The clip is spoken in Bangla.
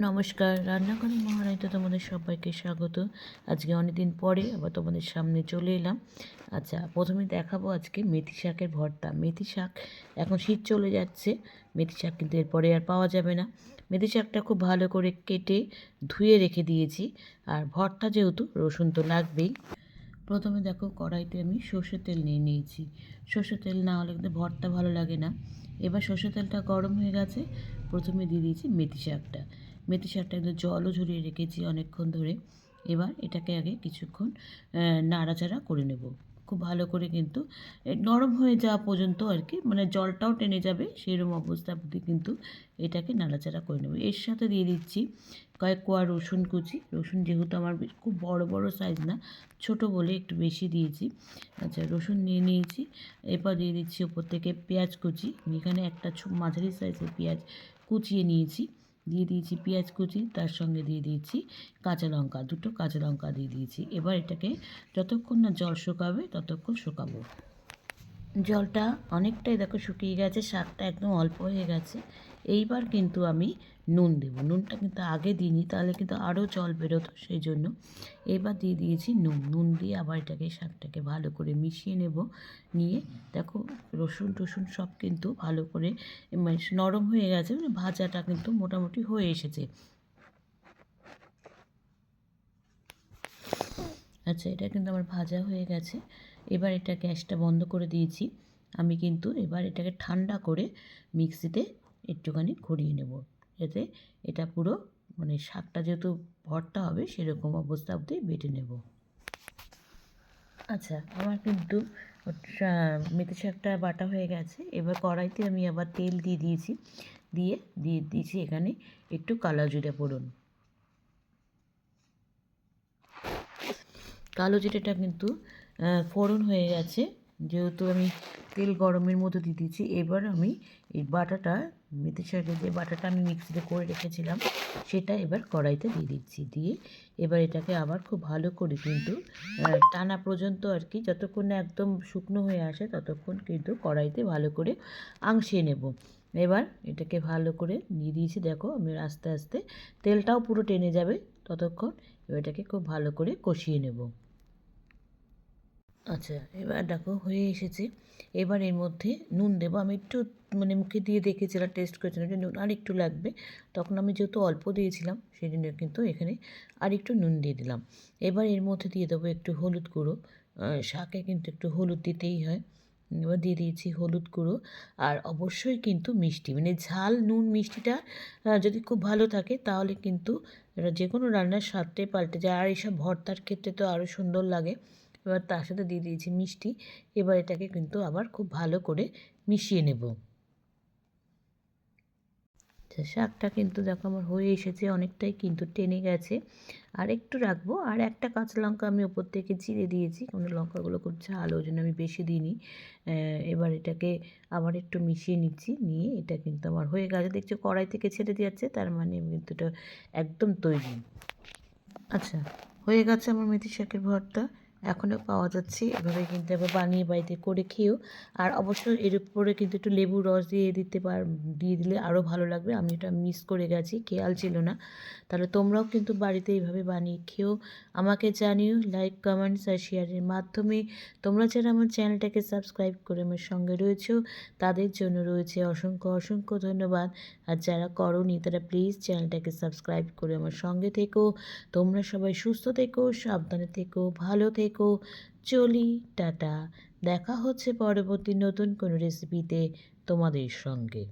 নমস্কার, রান্নাঘরে মহারানীতে তোমাদের সবাইকে স্বাগত। আজকে অনেকদিন পরে আবার তোমাদের সামনে চলে এলাম। আচ্ছা, প্রথমে দেখাবো আজকে মেথি শাকের ভর্তা। মেথি শাক এখন শীত চলে যাচ্ছে, মেথি শাক কিন্তু এরপরে আর পাওয়া যাবে না। মেথি শাকটা খুব ভালো করে কেটে ধুয়ে রেখে দিয়েছি। আর ভর্তা যেহেতু রসুন তো লাগবেই। প্রথমে দেখো কড়াইতে আমি সর্ষের তেল নিয়ে নিয়েছি। সর্ষের তেল না হলে কিন্তু ভর্তা ভালো লাগে না। এবার সর্ষের তেলটা গরম হয়ে গেছে, প্রথমে দিয়ে দিয়েছি মেথি শাকটা। মেথি শাকটা কিন্তু জলও ঝরিয়ে রেখেছি অনেকক্ষণ ধরে। এবার এটাকে আগে কিছুক্ষণ নাড়াচাড়া করে নেব। খুব ভালো করে কিন্তু নরম হয়ে যাওয়া পর্যন্ত আর কি, মানে জলটাও টেনে যাবে সেরকম অবস্থা অবধি কিন্তু এটাকে নাড়াচাড়া করে নেব। এর সাথে দিয়ে দিচ্ছি কয়েক কোয়া রসুন কুচি। রসুন যেহেতু আমার খুব বড় বড় সাইজ না, ছোট বলে একটু বেশি দিয়েছি। আচ্ছা, রসুন নিয়ে নিয়েছি। এরপর দিয়ে দিচ্ছি ওপর থেকে পেঁয়াজ কুচি। এখানে একটা মাঝারি সাইজের পেঁয়াজ কুচিয়ে নিয়েছি, দিয়ে দিয়েছি পেঁয়াজ কুচি। তার সঙ্গে দিয়ে দিয়েছি কাঁচা লঙ্কা, দুটো কাঁচা লঙ্কা দিয়ে দিয়েছি। এবার এটাকে যতক্ষণ না জল শুকাবে ততক্ষণ শুকাবো। জলটা অনেকটাই দেখো শুকিয়ে গেছে, শাকটা একদম অল্প হয়ে গেছে। এইবার কিন্তু আমি নুন দেবো। নুনটা কিন্তু আগে দিইনি, তাহলে কিন্তু আরও জল বেরোতো, সেই জন্য এবার দিয়ে দিয়েছি নুন দিয়ে আবার এটাকে শাকটাকে ভালো করে মিশিয়ে নেব। নিয়ে দেখো রসুন টসুন সব কিন্তু ভালো করে মানে নরম হয়ে গেছে, মানে ভাজাটা কিন্তু মোটামুটি হয়ে এসেছে। আচ্ছা, এটা কিন্তু আমার ভাজা হয়ে গেছে। এবার এটা গ্যাসটা বন্ধ করে দিয়েছি। আমি কিন্তু এবার এটাকে ঠান্ডা করে মিক্সিতে একটুখানি ঘুরিয়ে নেব, যাতে এটা পুরো মানে শাকটা যেহেতু ভর্তা হবে সেরকম অবস্থা অবধি বেটে নেব। আচ্ছা, আমার কিন্তু মেথি শাকটা বাটা হয়ে গেছে। এবার কড়াইতে আমি আবার তেল দিয়ে দিয়েছি, দিয়ে দিয়েছি এখানে একটু কালো জিরে ফোড়ন। কালো জিরেটা কিন্তু ফোড়ন হয়ে গেছে, যেহেতু আমি তেল গরমের মধ্যে দিয়ে দিয়েছি। এবার আমি এই বাটাটা, মেথি শাকের যে বাটাটা আমি মিক্সিতে করে রেখেছিলাম সেটা এবার কড়াইতে দিয়ে দিচ্ছি। দিয়ে এবার এটাকে আবার খুব ভালো করে কিন্তু টানা পর্যন্ত আর কি, যতক্ষণ না একদম শুকনো হয়ে আসে ততক্ষণ কিন্তু কড়াইতে ভালো করে আংশিয়ে নেব। এবার এটাকে ভালো করে দিয়ে দিয়েছি, দেখো আমি আস্তে আস্তে তেলটাও পুরো টেনে যাবে ততক্ষণ। এবার এটাকে খুব ভালো করে কষিয়ে নেব। আচ্ছা, এবার দেখো হয়ে এসেছে। এবার এর মধ্যে নুন দেবো। আমি একটু মানে মুখে দিয়ে দেখেছিলাম, টেস্ট করেছিলাম যে নুন আর একটু লাগবে। তখন আমি যেহেতু অল্প দিয়েছিলাম সেই জন্য কিন্তু এখানে আর একটু নুন দিয়ে দিলাম। এবার এর মধ্যে দিয়ে দেবো একটু হলুদ গুঁড়ো। শাকে কিন্তু একটু হলুদ দিতেই হয়। এবার দিয়ে দিয়েছি হলুদ গুঁড়ো। আর অবশ্যই কিন্তু মিষ্টি, মানে ঝাল নুন মিষ্টিটা যদি খুব ভালো থাকে তাহলে কিন্তু যে কোনো রান্নার স্বাদটাই পাল্টে যায়। আর এইসব ভর্তার ক্ষেত্রে তো আরও সুন্দর লাগে। এবার তার সাথে দিয়ে দিয়েছি মিষ্টি। এবার এটাকে কিন্তু আবার খুব ভালো করে মিশিয়ে নেব। শাকটা কিন্তু দেখো আমার হয়ে এসেছে, অনেকটাই কিন্তু টেনে গেছে। আর একটু রাখবো, আর একটা কাঁচা লঙ্কা আমি ওপর থেকে চিড়ে দিয়েছি, কারণ লঙ্কাগুলো খুব ঝাল, ওই জন্য আমি বেশি দিইনি। এবার এটাকে আবার একটু মিশিয়ে নিচ্ছি, নিয়ে এটা কিন্তু আমার হয়ে গেছে। দেখছি কড়াই থেকে ছেড়ে যাচ্ছে, তার মানে কিন্তু এটা একদম তৈরি। আচ্ছা, হয়ে গেছে আমার মেথি শাকের ভর্তা। এখনও পাওয়া যাচ্ছে, এভাবে কিন্তু একবার বানিয়ে বাড়িতে করে খেয়েও। আর অবশ্যই এর উপরে কিন্তু একটু লেবুর রস দিয়ে দিলে আরও ভালো লাগবে। আমি এটা মিস করে গেছি, খেয়াল ছিল না। তাহলে তোমরাও কিন্তু বাড়িতে এইভাবে বানিয়ে খেও। আমাকে জানিও লাইক, কমেন্টস আর শেয়ারের মাধ্যমে। তোমরা যারা আমার চ্যানেলটাকে সাবস্ক্রাইব করে আমার সঙ্গে রয়েছো তাদের জন্য রয়েছে অসংখ্য অসংখ্য ধন্যবাদ। আর যারা করোনি তারা প্লিজ চ্যানেলটাকে সাবস্ক্রাইব করে আমার সঙ্গে থেকো। তোমরা সবাই সুস্থ থেকো, সাবধানে থেকো, ভালো থেকো। চলি, টাটা। দেখা হচ্ছে পরবর্তী নতুন কোনো রেসিপিতে তোমাদের সঙ্গে।